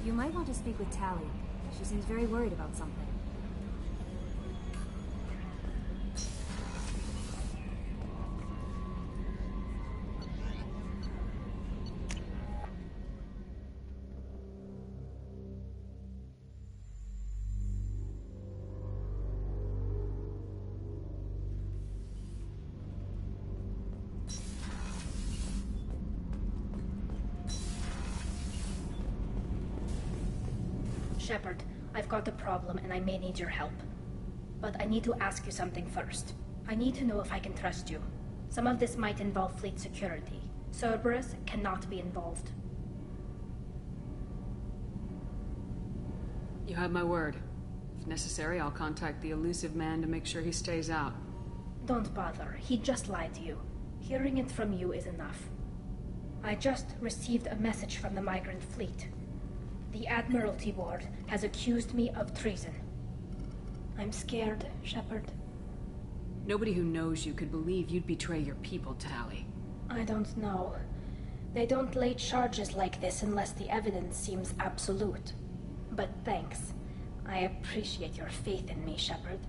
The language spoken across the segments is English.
You might want to speak with Tally. She seems very worried about something. Shepard, I've got a problem and I may need your help. But I need to ask you something first. I need to know if I can trust you. Some of this might involve fleet security. Cerberus cannot be involved. You have my word. If necessary, I'll contact the elusive man to make sure he stays out. Don't bother. He just lied to you. Hearing it from you is enough. I just received a message from the migrant fleet. The Admiralty Board has accused me of treason. I'm scared, Shepard. Nobody who knows you could believe you'd betray your people, Tally. I don't know. They don't lay charges like this unless the evidence seems absolute. But thanks. I appreciate your faith in me, Shepard.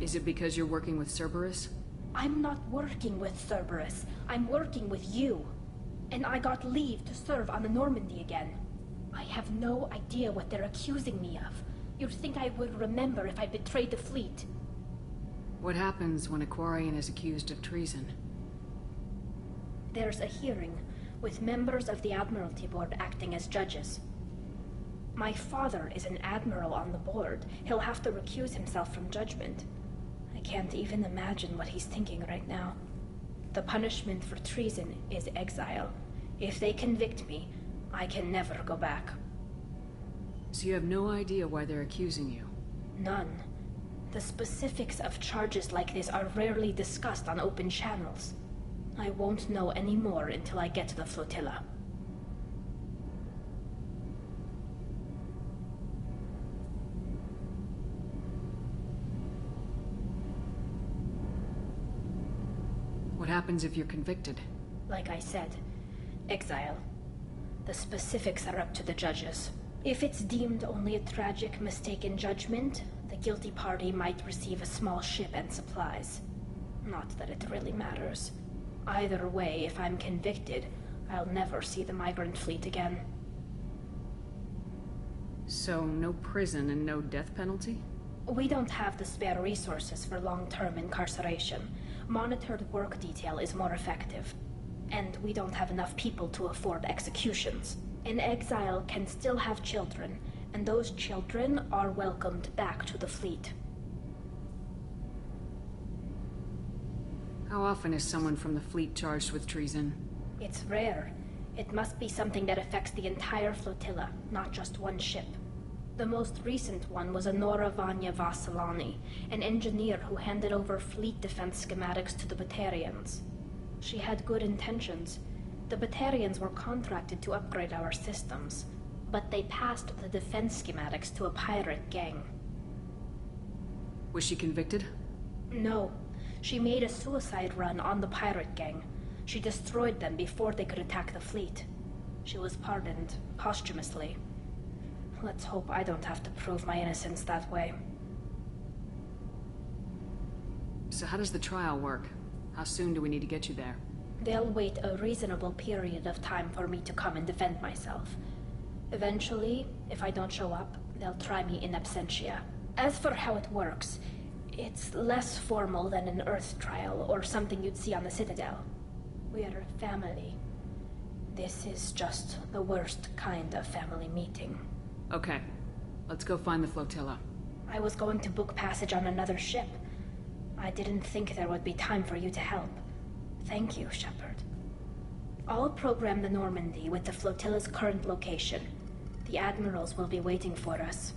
Is it because you're working with Cerberus? I'm not working with Cerberus. I'm working with you. And I got leave to serve on the Normandy again. I have no idea what they're accusing me of. You'd think I would remember if I betrayed the fleet. What happens when a Quarian is accused of treason? There's a hearing, with members of the Admiralty Board acting as judges. My father is an admiral on the board. He'll have to recuse himself from judgment. I can't even imagine what he's thinking right now. The punishment for treason is exile. If they convict me, I can never go back. So you have no idea why they're accusing you? None. The specifics of charges like this are rarely discussed on open channels. I won't know any more until I get to the flotilla. What happens if you're convicted? Like I said, exile. The specifics are up to the judges. If it's deemed only a tragic mistake in judgment, the guilty party might receive a small ship and supplies. Not that it really matters. Either way, if I'm convicted, I'll never see the migrant fleet again. So, no prison and no death penalty? We don't have the spare resources for long-term incarceration. Monitored work detail is more effective. And we don't have enough people to afford executions. An exile can still have children, and those children are welcomed back to the fleet. How often is someone from the fleet charged with treason? It's rare. It must be something that affects the entire flotilla, not just one ship. The most recent one was Anora Vanya Vassilani, an engineer who handed over fleet defense schematics to the Batarians. She had good intentions. The Batarians were contracted to upgrade our systems, but they passed the defense schematics to a pirate gang. Was she convicted? No. She made a suicide run on the pirate gang. She destroyed them before they could attack the fleet. She was pardoned posthumously. Let's hope I don't have to prove my innocence that way. So how does the trial work? How soon do we need to get you there? They'll wait a reasonable period of time for me to come and defend myself. Eventually, if I don't show up, they'll try me in absentia. As for how it works, it's less formal than an Earth trial or something you'd see on the Citadel. We're family. This is just the worst kind of family meeting. Okay. Let's go find the flotilla. I was going to book passage on another ship. I didn't think there would be time for you to help. Thank you, Shepard. I'll program the Normandy with the flotilla's current location. The admirals will be waiting for us.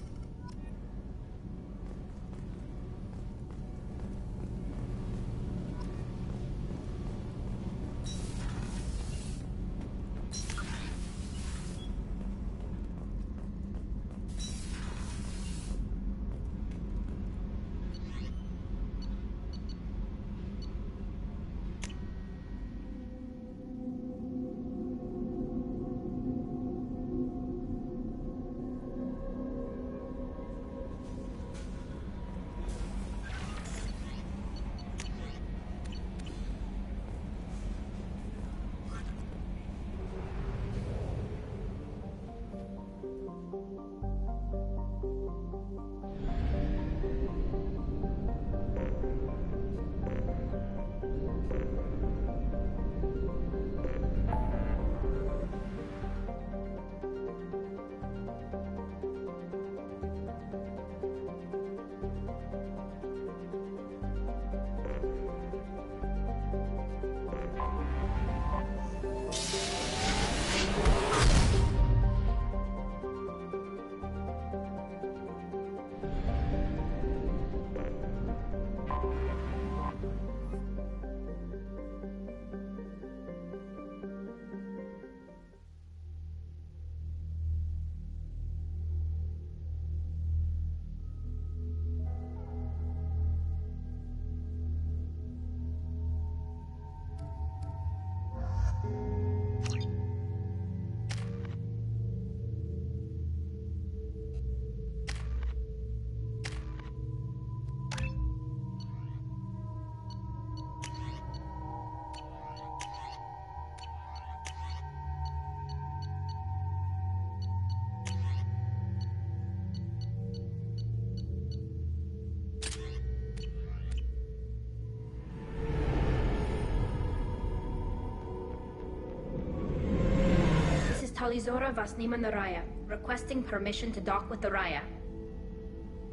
Talizora Vasnima Naraya, requesting permission to dock with the Raya.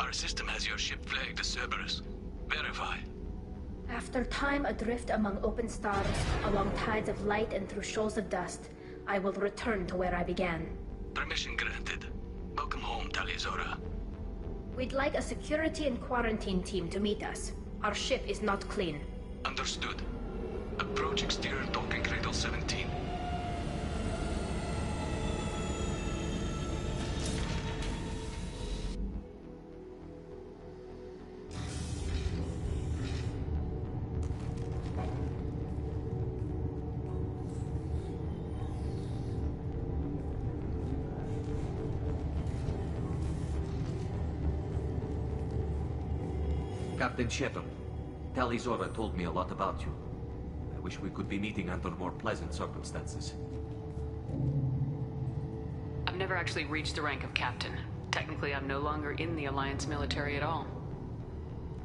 Our system has your ship flagged as Cerberus. Verify. After time adrift among open stars, along tides of light and through shoals of dust, I will return to where I began. Permission granted. Welcome home, Talizora. We'd like a security and quarantine team to meet us. Our ship is not clean. Understood. Approach exterior docking cradle 17. Captain Shepard, Talizora told me a lot about you. I wish we could be meeting under more pleasant circumstances. I've never actually reached the rank of captain. Technically, I'm no longer in the Alliance military at all.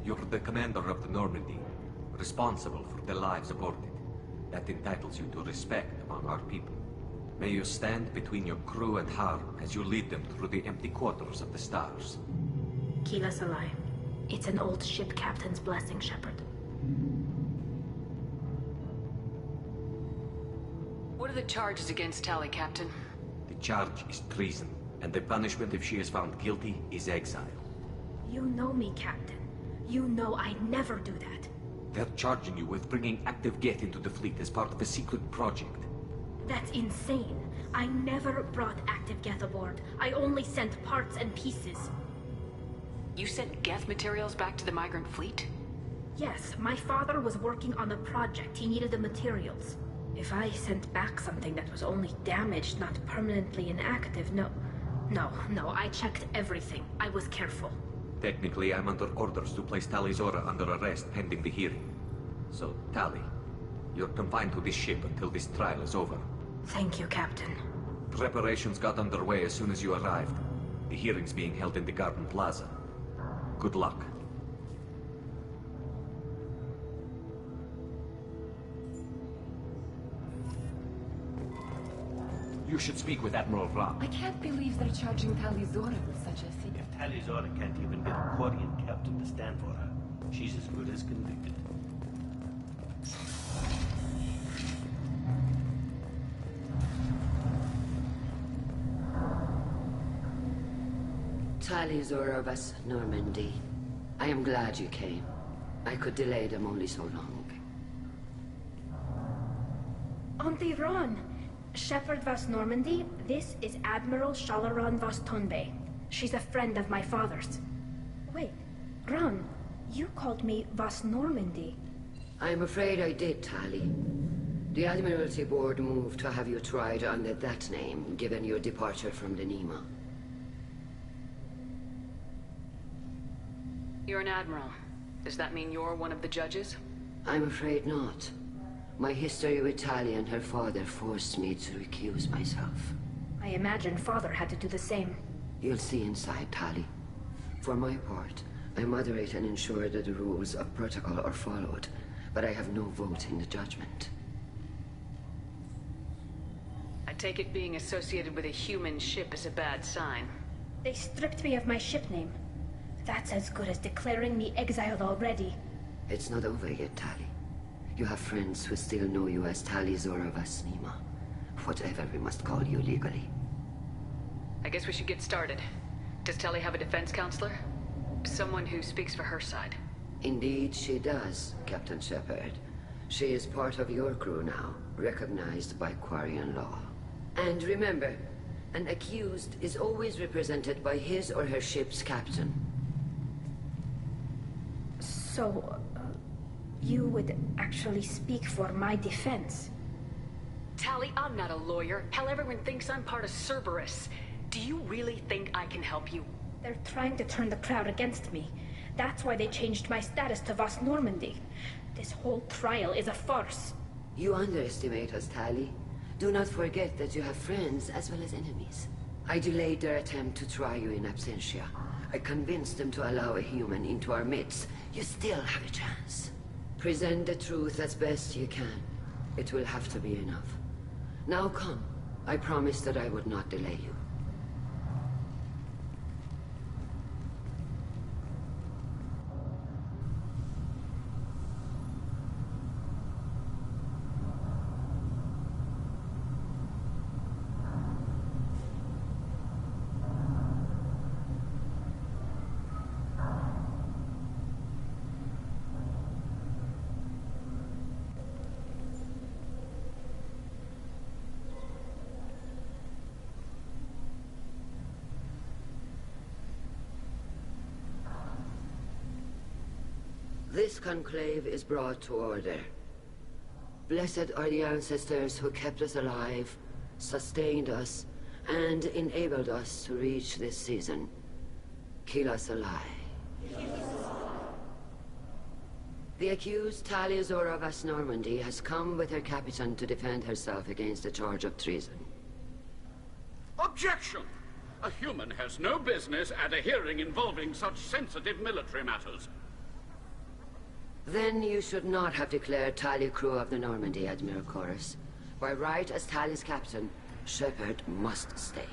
You're the commander of the Normandy, responsible for the lives aboard it. That entitles you to respect among our people. May you stand between your crew and harm as you lead them through the empty quarters of the stars. Kila Salai. It's an old ship captain's blessing, Shepard. What are the charges against Tali, Captain? The charge is treason, and the punishment if she is found guilty is exile. You know me, Captain. You know I'd never do that. They're charging you with bringing active Geth into the fleet as part of a secret project. That's insane. I never brought active Geth aboard. I only sent parts and pieces. You sent Geth materials back to the migrant fleet? Yes, my father was working on a project. He needed the materials. If I sent back something that was only damaged, not permanently inactive, no, I checked everything. I was careful. Technically, I'm under orders to place Talizora under arrest pending the hearing. So, Tali, you're confined to this ship until this trial is over. Thank you, Captain. Preparations got underway as soon as you arrived. The hearing's being held in the Garden Plaza. Good luck. You should speak with Admiral Ram. I can't believe they're charging Talizora with such a thing. If Talizora can't even get a Quarian captain to stand for her, she's as good as convicted. Talizora of us, Normandy. I am glad you came. I could delay them only so long. Auntie Ron! Shepherd Vas Normandy, this is Admiral Shalaran Vas Tonbe. She's a friend of my father's. Wait, Ron, you called me Vas Normandy. I'm afraid I did, Tali. The Admiralty Board moved to have you tried under that name, given your departure from the Nima. You're an admiral. Does that mean you're one of the judges? I'm afraid not. My history with Tali and her father forced me to recuse myself. I imagine father had to do the same. You'll see inside, Tali. For my part, I moderate and ensure that the rules of protocol are followed, but I have no vote in the judgment. I take it being associated with a human ship is a bad sign. They stripped me of my ship name. That's as good as declaring me exiled already. It's not over yet, Tali. You have friends who still know you as Talizora Vas Nima. Whatever we must call you legally. I guess we should get started. Does Tali have a defense counselor? Someone who speaks for her side. Indeed she does, Captain Shepard. She is part of your crew now, recognized by Quarian law. And remember, an accused is always represented by his or her ship's captain. So, you would actually speak for my defense? Tali, I'm not a lawyer. Hell, everyone thinks I'm part of Cerberus. Do you really think I can help you? They're trying to turn the crowd against me. That's why they changed my status to Vas Normandy. This whole trial is a farce. You underestimate us, Tali. Do not forget that you have friends as well as enemies. I delayed their attempt to try you in absentia. I convinced them to allow a human into our midst. You still have a chance. Present the truth as best you can. It will have to be enough. Now come. I promised that I would not delay you. This conclave is brought to order. Blessed are the ancestors who kept us alive, sustained us, and enabled us to reach this season. Kill us alive. The accused Talizora Vas Normandy has come with her captain to defend herself against the charge of treason. Objection! A human has no business at a hearing involving such sensitive military matters. Then you should not have declared Tali crew of the Normandy, Admiral Chorus. By right as Tali's captain, Shepard must stay.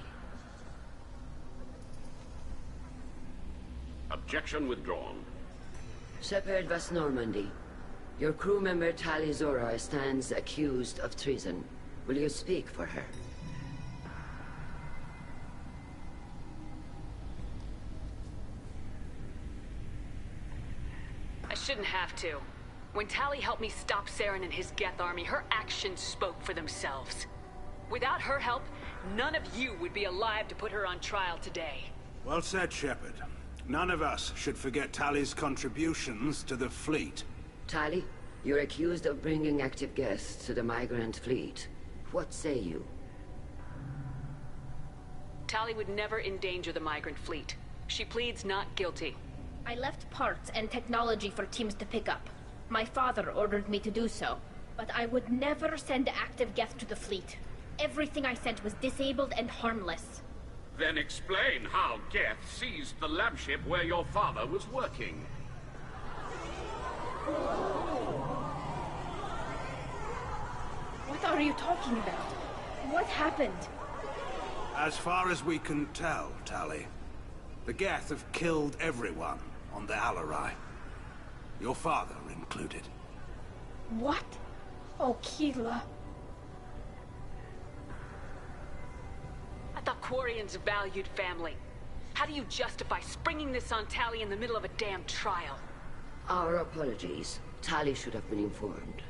Objection withdrawn. Shepard Vas Normandy, your crew member Talizora stands accused of treason. Will you speak for her? I shouldn't have to. When Tali helped me stop Saren and his Geth army, her actions spoke for themselves. Without her help, none of you would be alive to put her on trial today. Well said, Shepard. None of us should forget Tali's contributions to the fleet. Tali, you're accused of bringing active Geth to the migrant fleet. What say you? Tali would never endanger the migrant fleet. She pleads not guilty. I left parts and technology for teams to pick up. My father ordered me to do so, but I would never send active Geth to the fleet. Everything I sent was disabled and harmless. Then explain how Geth seized the lab ship where your father was working. What are you talking about? What happened? As far as we can tell, Tali, the Geth have killed everyone on the Alarai. Your father included. What? Oh, Keela. I thought Quarians valued family. How do you justify springing this on Tali in the middle of a damn trial? Our apologies. Tali should have been informed.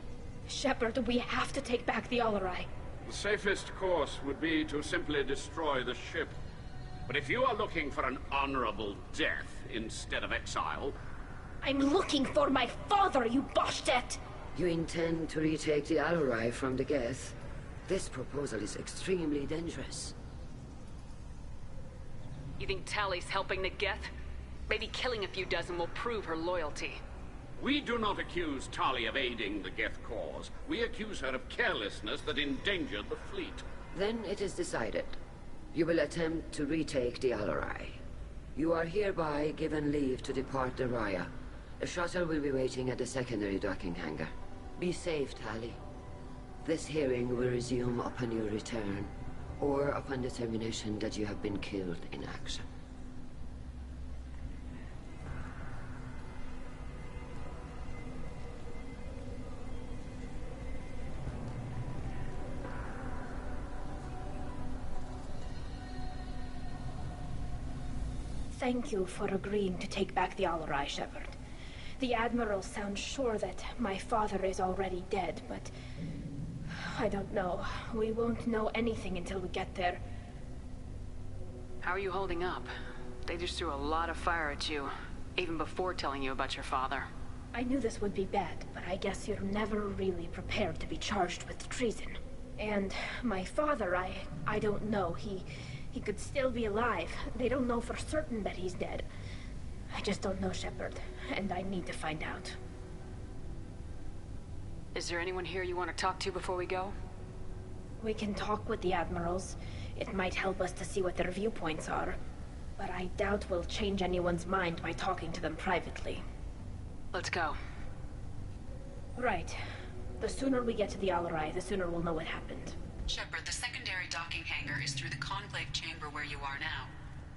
Shepard, we have to take back the Alarai. The safest course would be to simply destroy the ship. But if you are looking for an honorable death instead of exile... I'm looking for my father, you Bastet! You intend to retake the Alarai from the Geth? This proposal is extremely dangerous. You think Tali's helping the Geth? Maybe killing a few dozen will prove her loyalty. We do not accuse Tali of aiding the Geth cause. We accuse her of carelessness that endangered the fleet. Then it is decided. You will attempt to retake the Alarai. You are hereby given leave to depart the Raya. The shuttle will be waiting at the secondary docking hangar. Be safe, Tali. This hearing will resume upon your return, or upon determination that you have been killed in action. Thank you for agreeing to take back the Alarai, Shepard. The Admiral sounds sure that my father is already dead, but... I don't know. We won't know anything until we get there. How are you holding up? They just threw a lot of fire at you, even before telling you about your father. I knew this would be bad, but I guess you're never really prepared to be charged with treason. And my father, I don't know. He could still be alive. They don't know for certain that he's dead. I just don't know, Shepard, and I need to find out. Is there anyone here you want to talk to before we go? We can talk with the Admirals. It might help us to see what their viewpoints are. But I doubt we'll change anyone's mind by talking to them privately. Let's go. Right. The sooner we get to the Alarai, the sooner we'll know what happened. Shepard, the secondary docking hangar is through the conclave chamber where you are now.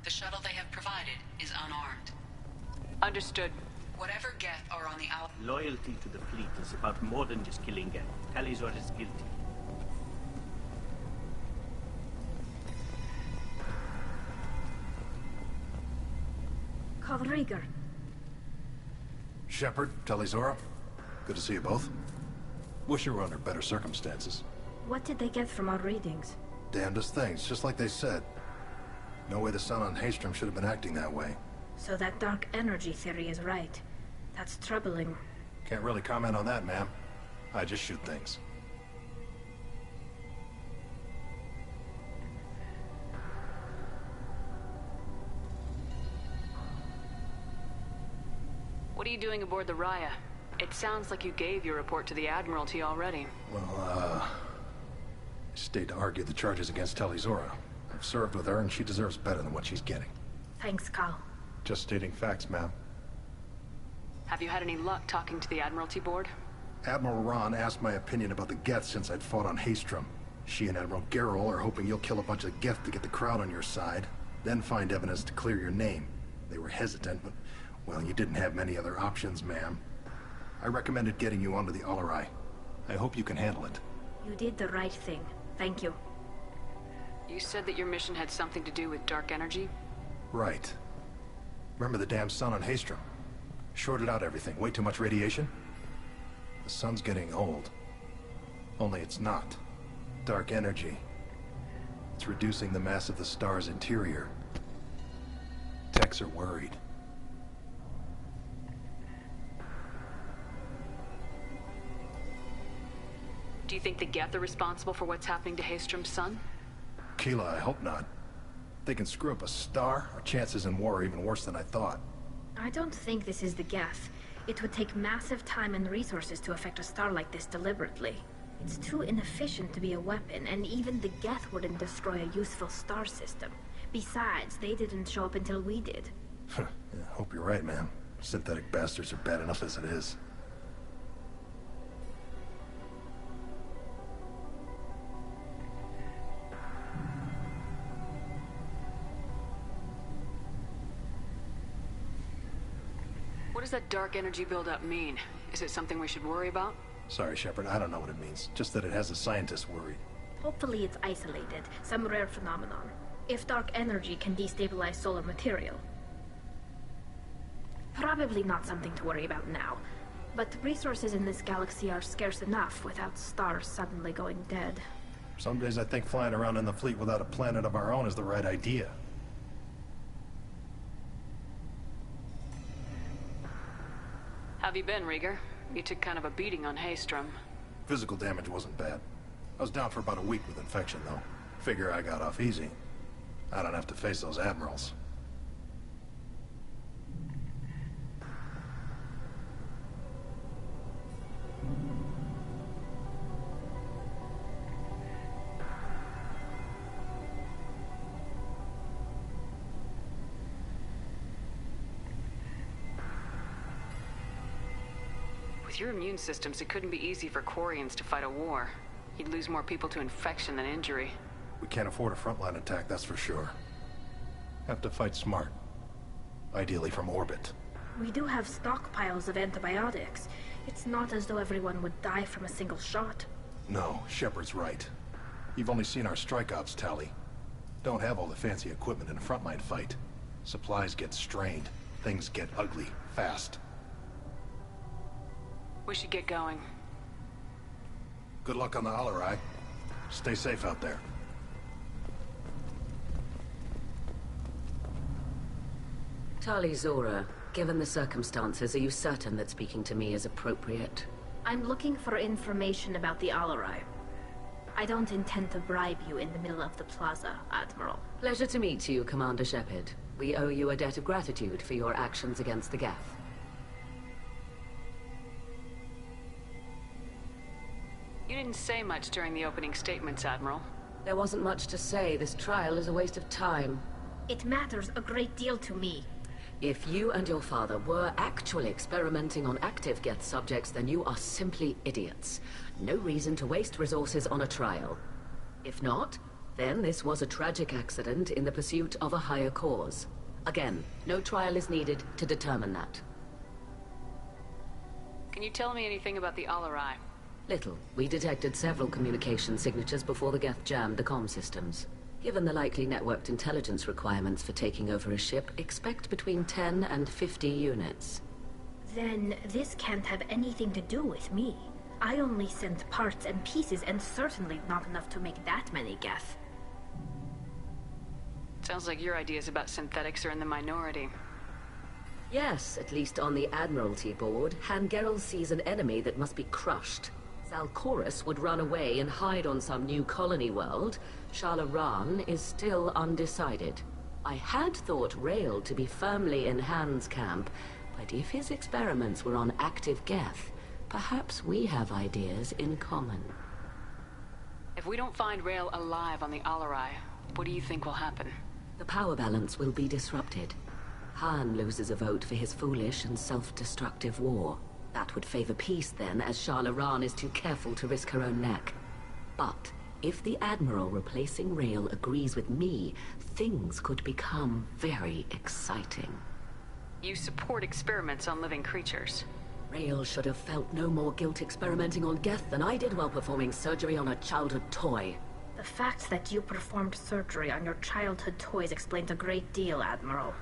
The shuttle they have provided is unarmed. Understood. Whatever Geth are on the Loyalty to the fleet is about more than just killing Geth. Talizor is guilty. Rieger. Shepard, Talizora. Good to see you both. Wish you were under better circumstances. What did they get from our readings? Damnedest things, just like they said. No way the sun on Haystrom should have been acting that way. So that dark energy theory is right. That's troubling. Can't really comment on that, ma'am. I just shoot things. What are you doing aboard the Raya? It sounds like you gave your report to the Admiralty already. Well, I stayed to argue the charges against Talizora. I've served with her, and she deserves better than what she's getting. Thanks, Cal. Just stating facts, ma'am. Have you had any luck talking to the Admiralty board? Admiral Ron asked my opinion about the Geth since I'd fought on Haystrom. She and Admiral Gerrel are hoping you'll kill a bunch of Geth to get the crowd on your side, then find evidence to clear your name. They were hesitant, but, well, you didn't have many other options, ma'am. I recommended getting you onto the Alarai. I hope you can handle it. You did the right thing. Thank you. You said that your mission had something to do with dark energy? Right. Remember the damn sun on Haystrom? Shorted out everything. Way too much radiation? The sun's getting old. Only it's not. Dark energy. It's reducing the mass of the star's interior. Techs are worried. Do you think the Geth are responsible for what's happening to Haystrom's sun? Keela, I hope not. If they can screw up a star, our chances in war are even worse than I thought. I don't think this is the Geth. It would take massive time and resources to affect a star like this deliberately. It's too inefficient to be a weapon, and even the Geth wouldn't destroy a useful star system. Besides, they didn't show up until we did. Yeah, hope you're right, man. Synthetic bastards are bad enough as it is. What does that dark energy buildup mean? Is it something we should worry about? Sorry, Shepard, I don't know what it means. Just that it has the scientists worried. Hopefully it's isolated, some rare phenomenon. If dark energy can destabilize solar material. Probably not something to worry about now. But resources in this galaxy are scarce enough without stars suddenly going dead. Some days I think flying around in the fleet without a planet of our own is the right idea. How have you been, Rieger? You took kind of a beating on Haystrom. Physical damage wasn't bad. I was down for about a week with infection, though. Figure I got off easy. I don't have to face those admirals. With your immune systems, it couldn't be easy for Quarians to fight a war. You'd lose more people to infection than injury. We can't afford a frontline attack, that's for sure. Have to fight smart. Ideally from orbit. We do have stockpiles of antibiotics. It's not as though everyone would die from a single shot. No, Shepard's right. You've only seen our strikeouts, Tally. Don't have all the fancy equipment in a frontline fight. Supplies get strained. Things get ugly, fast. We should get going. Good luck on the Alarai. Stay safe out there. Tali Zora, given the circumstances, are you certain that speaking to me is appropriate? I'm looking for information about the Alarai. I don't intend to bribe you in the middle of the plaza, Admiral. Pleasure to meet you, Commander Shepard. We owe you a debt of gratitude for your actions against the Geth. You didn't say much during the opening statements, Admiral. There wasn't much to say. This trial is a waste of time. It matters a great deal to me. If you and your father were actually experimenting on active Geth subjects, then you are simply idiots. No reason to waste resources on a trial. If not, then this was a tragic accident in the pursuit of a higher cause. Again, no trial is needed to determine that. Can you tell me anything about the Alarai? Little. We detected several communication signatures before the Geth jammed the comm systems. Given the likely networked intelligence requirements for taking over a ship, expect between 10 and 50 units. Then this can't have anything to do with me. I only sent parts and pieces, and certainly not enough to make that many Geth. Sounds like your ideas about synthetics are in the minority. Yes, at least on the Admiralty board, Han Gerrel sees an enemy that must be crushed. Zalcorus would run away and hide on some new colony world. Shala Ran is still undecided. I had thought Rael to be firmly in Han's camp, but if his experiments were on active Geth, perhaps we have ideas in common. If we don't find Rael alive on the Alarai, what do you think will happen? The power balance will be disrupted. Han loses a vote for his foolish and self-destructive war. That would favor peace then, as Shala Ran is too careful to risk her own neck. But if the Admiral replacing Rael agrees with me, things could become very exciting. You support experiments on living creatures. Rael should have felt no more guilt experimenting on Geth than I did while performing surgery on a childhood toy. The fact that you performed surgery on your childhood toys explains a great deal, Admiral.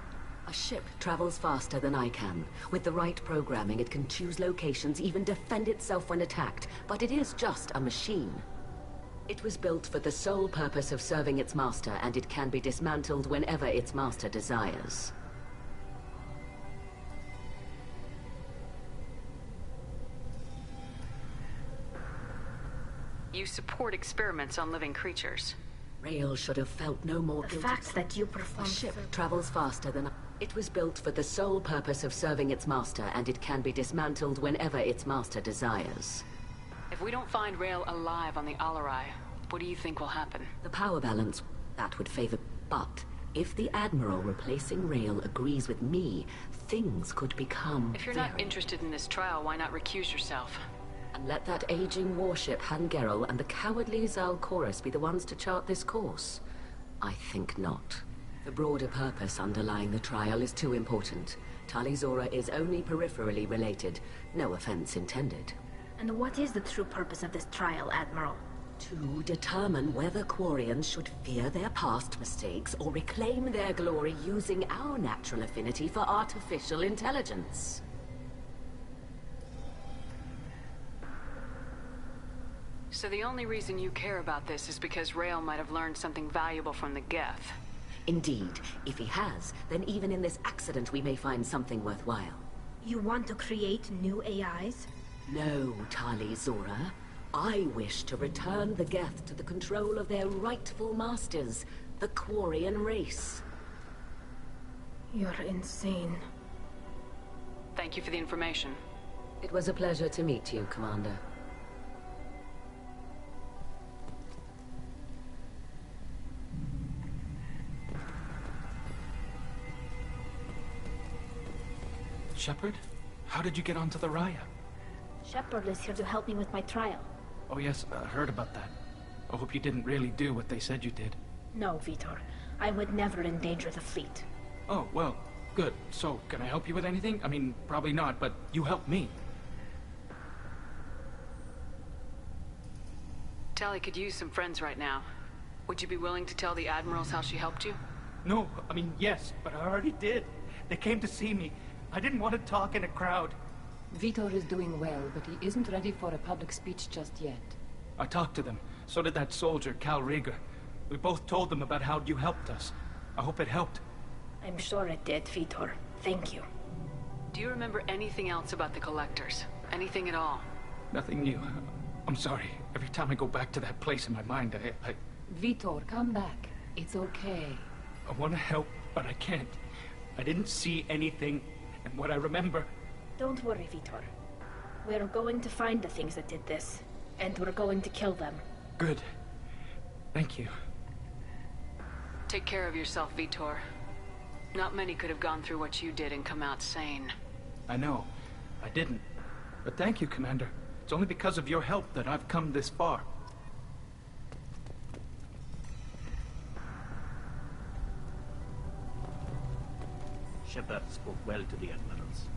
A ship travels faster than I can. With the right programming, it can choose locations, even defend itself when attacked. But it is just a machine. It was built for the sole purpose of serving its master, and it can be dismantled whenever its master desires. You support experiments on living creatures. Rael should have felt no more guilt. The fact that you performed... A ship travels faster than... It was built for the sole purpose of serving its master, and it can be dismantled whenever its master desires. If we don't find Rael alive on the Alarai, what do you think will happen? The power balance, that would favor... But if the Admiral replacing Rael agrees with me, things could become If you're not interested in this trial, why not recuse yourself? And let that aging warship Han Gerrel and the cowardly Zalcorus be the ones to chart this course? I think not. The broader purpose underlying the trial is too important. Tali Zora is only peripherally related. No offense intended. And what is the true purpose of this trial, Admiral? To determine whether Quarians should fear their past mistakes or reclaim their glory using our natural affinity for artificial intelligence. So the only reason you care about this is because Rael might have learned something valuable from the Geth. Indeed. If he has, then even in this accident we may find something worthwhile. You want to create new AIs? No, Tali Zora. I wish to return the Geth to the control of their rightful masters, the Quarian race. You're insane. Thank you for the information. It was a pleasure to meet you, Commander. Shepard? How did you get onto the Raya? Shepard is here to help me with my trial. Oh yes, I heard about that. I hope you didn't really do what they said you did. No, Vitor. I would never endanger the fleet. Oh, well, good. So, can I help you with anything? I mean, probably not, but you helped me. Tali could use some friends right now. Would you be willing to tell the Admirals how she helped you? No, I mean, yes, but I already did. They came to see me. I didn't want to talk in a crowd. Vitor is doing well, but he isn't ready for a public speech just yet. I talked to them. So did that soldier, Cal Rieger. We both told them about how you helped us. I hope it helped. I'm sure it did, Vitor. Thank you. Do you remember anything else about the Collectors? Anything at all? Nothing new. I'm sorry. Every time I go back to that place in my mind, I Vitor, come back. It's okay. I want to help, but I can't. I didn't see anything, and what I remember... Don't worry, Vitor. We're going to find the things that did this, and we're going to kill them. Good. Thank you. Take care of yourself, Vitor. Not many could have gone through what you did and come out sane. I know. I didn't. But thank you, Commander. It's only because of your help that I've come this far. Shepard spoke well to the admirals.